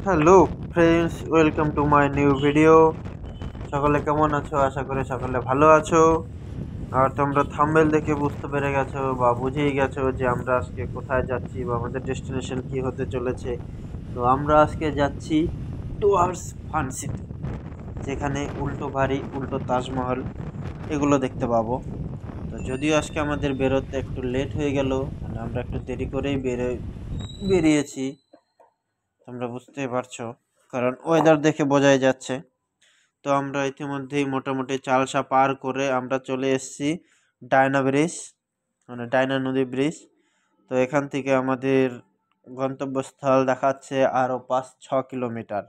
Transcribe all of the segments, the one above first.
Hello friends, welcome to my new video. সকলে কেমন আছো? আশা করি সকলে ভালো আছো। আর তোমরা থাম্বনেল দেখে বুঝতে পেরে গেছো বা বুঝেই গেছো যে আমরা আজকে কোথায় যাচ্ছি বা আমাদের ডেস্টিনেশন কি হতে চলেছে। তো আমরা আজকে যাচ্ছি টুয়ার্ডস ফান সিটি, যেখানে উল্টো বাড়ি, উল্টো তাজমহল এগুলো দেখতে পাবো। তো যদিও আজকে আমাদের বেরোতে একটু লেট হয়ে গেল, মানে আমরা একটু দেরি করেই বেরিয়েছি, তোমরা বুঝতেই পারছো, কারণ ওয়েদার দেখে বোঝাই যাচ্ছে। তো আমরা ইতিমধ্যেই মোটামুটি চালসা পার করে আমরা চলে এসেছি ডায়না ব্রিজ, মানে ডায়না নদী ব্রিজ। তো এখান থেকে আমাদের গন্তব্যস্থল দেখাচ্ছে আরও 5-6 কিলোমিটার।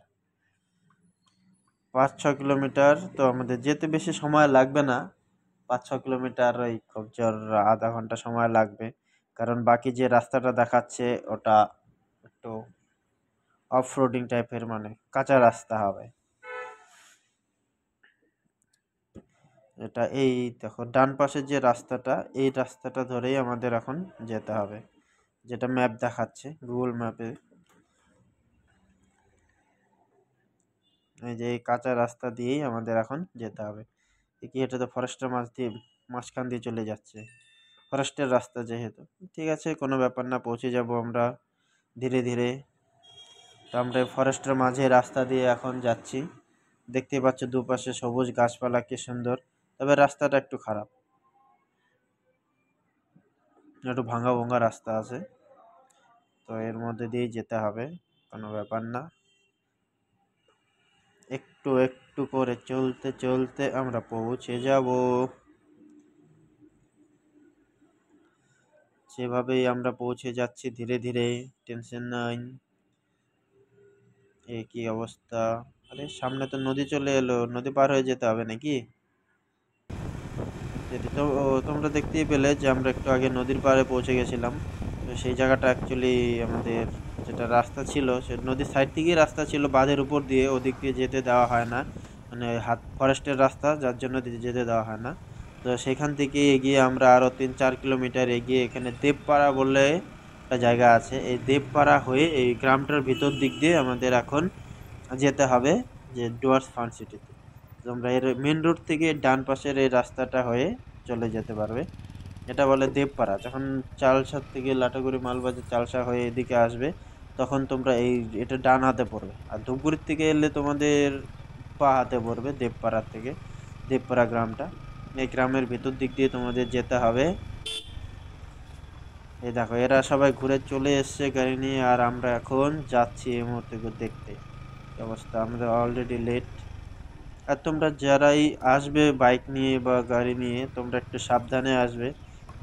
5-6 কিলোমিটার, তো আমাদের যেতে বেশি সময় লাগবে না। 5-6 কিলোমিটার ওই খুব জোর আধা ঘন্টা সময় লাগবে, কারণ বাকি যে রাস্তাটা দেখাচ্ছে ওটা একটু অফ রোডিং টাইপের, মানে কাঁচা রাস্তা হবে। এটা এই দেখো ডান পাশে যে রাস্তাটা, এই রাস্তাটা ধরেই আমাদের এখন যেতে হবে, যেটা ম্যাপ দেখাচ্ছে গুগল ম্যাপে। এই যে এই কাঁচা রাস্তা দিয়েই আমাদের এখন যেতে হবে। কি, এটা তো ফরেস্টের মাঝখান দিয়ে চলে যাচ্ছে, ফরেস্টের রাস্তা যেহেতু। ঠিক আছে, কোনো ব্যাপার না, পৌঁছে যাব আমরা ধীরে ধীরে। তো আমরা ফরেস্টের মাঝে রাস্তা দিয়ে এখন যাচ্ছি। দেখতেই পাচ্ছ দুপাশে সবুজ গাছপালা, কি সুন্দর। তবে রাস্তাটা একটু খারাপ, একটু ভাঙা ভোঙা রাস্তা আছে। তো এর মধ্যে দিয়েই যেতে হবে, কোনো ব্যাপার না। একটু একটু করে চলতে চলতে আমরা পৌঁছে যাব। সেভাবেই আমরা পৌঁছে যাচ্ছি ধীরে ধীরে, টেনশন নাই। এ কি অবস্থা! আরে সামনে তো নদী চলে এলো, নদী পার হয়ে যেতে হবে নাকি? যদি তো তোমরা দেখতেই পেলে যে আমরা একটু আগে নদীর পাড়ে পৌঁছে গেছিলাম। তো সেই জায়গাটা অ্যাকচুয়ালি আমাদের যেটা রাস্তা ছিল, সে নদীর সাইড থেকেই রাস্তা ছিল, বাঁধের উপর দিয়ে, ওদিক দিয়ে যেতে দেওয়া হয় না। মানে ফরেস্টের রাস্তা, যার জন্য যেতে দেওয়া হয় না। তো সেখান থেকে এগিয়ে আমরা আরও 3-4 কিলোমিটার এগিয়ে এখানে দেবপাড়া বলে একটা জায়গা আছে। এই দেবপাড়া হয়ে এই গ্রামটার ভিতর দিক দিয়ে আমাদের এখন যেতে হবে, যে ডুয়ার্স ফান সিটিতে। তোমরা এর মেন রোড থেকে ডান পাশের এই রাস্তাটা হয়ে চলে যেতে পারবে। এটা বলে দেবপাড়া। যখন চালসা থেকে লাটাগুড়ি মালবাজার চালসা হয়ে এদিকে আসবে, তখন তোমরা এটা ডান হাতে পড়বে। আর ধূপগুড়ির থেকে এলে তোমাদের বা হাতে পড়বে দেবপাড়ার থেকে, দেবপাড়া গ্রামটা। এই গ্রামের ভিতর দিক দিয়ে তোমাদের যেতে হবে। এই দেখো এরা সবাই ঘুরে চলে এসছে গাড়ি নিয়ে, আর আমরা এখন যাচ্ছি এই মুহূর্তে দেখতে। কি অবস্থা, আমাদের অলরেডি লেট। আর তোমরা যারাই আসবে বাইক নিয়ে বা গাড়ি নিয়ে, তোমরা একটু সাবধানে আসবে।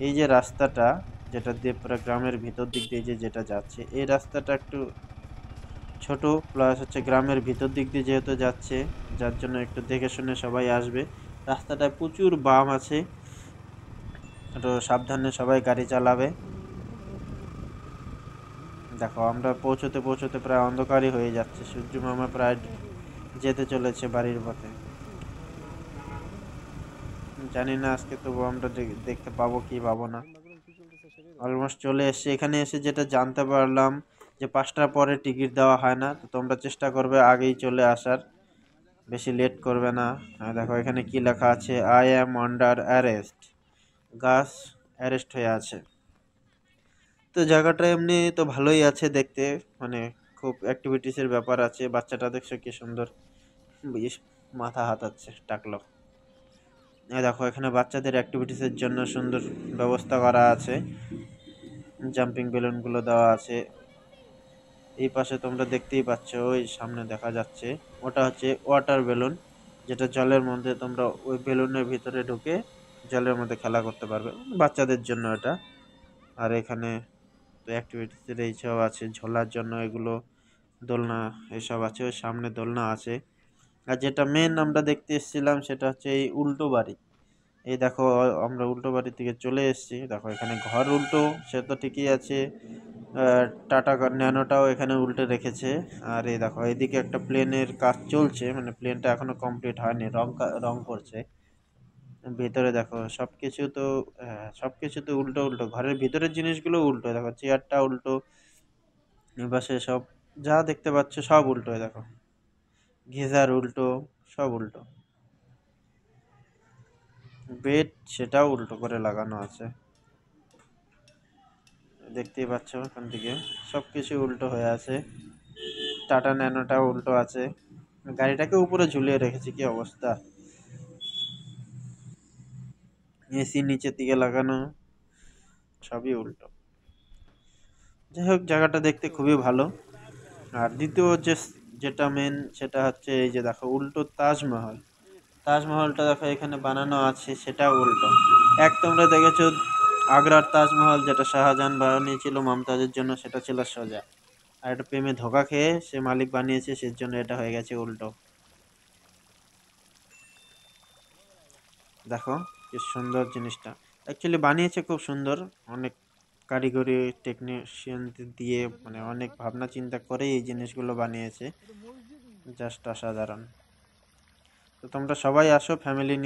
এই যে রাস্তাটা, যেটা দেবপুরা গ্রামের ভিতর দিক দিয়ে যেটা যাচ্ছে, এই রাস্তাটা একটু ছোট, প্লাস হচ্ছে গ্রামের ভিতর দিক দিয়ে যেহেতু যাচ্ছে, যার জন্য একটু দেখে শুনে সবাই আসবে। রাস্তাটায় প্রচুর বাম আছে, একটু সাবধানে সবাই গাড়ি চালাবে। দেখো আমরা পৌঁছতে পৌঁছতে প্রায় অন্ধকারই হয়ে যাচ্ছে, সূর্য মামা প্রায় যেতে চলেছে বাড়ির পথে। জানি না আজকে, তবু আমরা দেখতে পাবো কি পাবো না। অলমোস্ট চলে এসেছি। এখানে এসে যেটা জানতে পারলাম যে 5টার পরে টিকিট দেওয়া হয় না। তো তোমরা চেষ্টা করবে আগেই চলে আসার, বেশি লেট করবে না। দেখো এখানে কি লেখা আছে, আই অ্যাম আন্ডার অ্যারেস্ট। গাছ অ্যারেস্ট হয়ে আছে। তো জায়গাটা এমনি তো ভালোই আছে দেখতে, মানে খুব অ্যাক্টিভিটিসের ব্যাপার আছে। বাচ্চাটা দেখছো কি সুন্দর ইস, মাথা হাতাচ্ছে, টাকলো। এই দেখো এখানে বাচ্চাদের অ্যাক্টিভিটিসের জন্য সুন্দর ব্যবস্থা করা আছে, জাম্পিং বেলুনগুলো দেওয়া আছে। এই পাশে তোমরা দেখতেই পাচ্ছ, ওই সামনে দেখা যাচ্ছে, ওটা হচ্ছে ওয়াটার বেলুন, যেটা জলের মধ্যে তোমরা ওই বেলুনের ভিতরে ঢুকে জলের মধ্যে খেলা করতে পারবে, বাচ্চাদের জন্য এটা। আর এখানে তো অ্যাক্টিভিটিসের এইসব আছে, ঝোলার জন্য এগুলো, দোলনা এসব আছে। ওই সামনে দোলনা আছে। আর যেটা মেন আমরা দেখতে এসেছিলাম সেটা হচ্ছে এই উল্টো বাড়ি। এই দেখো আমরা উল্টো বাড়ির দিকে চলে এসেছি। দেখো এখানে ঘর উল্টো, সে তো ঠিকই আছে। টাটা ন্যানোটাও এখানে উল্টে রেখেছে। আর এই দেখো এদিকে একটা প্লেনের কাজ চলছে, মানে প্লেনটা এখনো কমপ্লিট হয়নি, রং করছে। ভিতরে দেখো সবকিছু তো, সবকিছু উল্টো উল্টো, ঘরের ভিতরের জিনিসগুলো উল্টো। দেখো চেয়ারটা উল্টো, এপাশে সব যা দেখতে পাচ্ছ সব উল্টো, দেখো গিজার উল্টো, সব উল্টো। বেড সেটাও উল্টো করে লাগানো আছে, দেখতেই পাচ্ছ ওখান থেকে সব কিছু উল্টো হয়ে আছে। টাটা ন্যানোটাও উল্টো আছে, গাড়িটাকে উপরে ঝুলিয়ে রেখেছি, কি অবস্থা। এসি নিচের দিকে লাগানো, সবই উল্টো। যাই হোক, জায়গাটা দেখতে খুবই ভালো। আর দ্বিতীয় যেটা মেন সেটা হচ্ছে এই যে দেখো উল্টো তাজমহল। তাজমহলটা দেখো এখানে বানানো আছে, সেটা উল্টো। এক তোমরা দেখেছো আগ্রার তাজমহল, যেটা শাহজাহান বানিয়েছিল মমতাজের জন্য, সেটা ছিল সোজা। আর এটা প্রেমে ধোকা খেয়ে সে মালিক বানিয়েছে, সেজন্য এটা হয়ে গেছে উল্টো। দেখো কি সুন্দর জিনিসটা, অ্যাকচুয়ালি বানিয়েছে খুব সুন্দর, অনেক কারিগরি টেকনিশিয়ান দিয়ে, মানে অনেক ভাবনা চিন্তা করে এই জিনিসগুলো বানিয়েছে, জাস্ট অসাধারণ। তো তোমরা সবাই আসো ফ্যামিলি নিয়ে।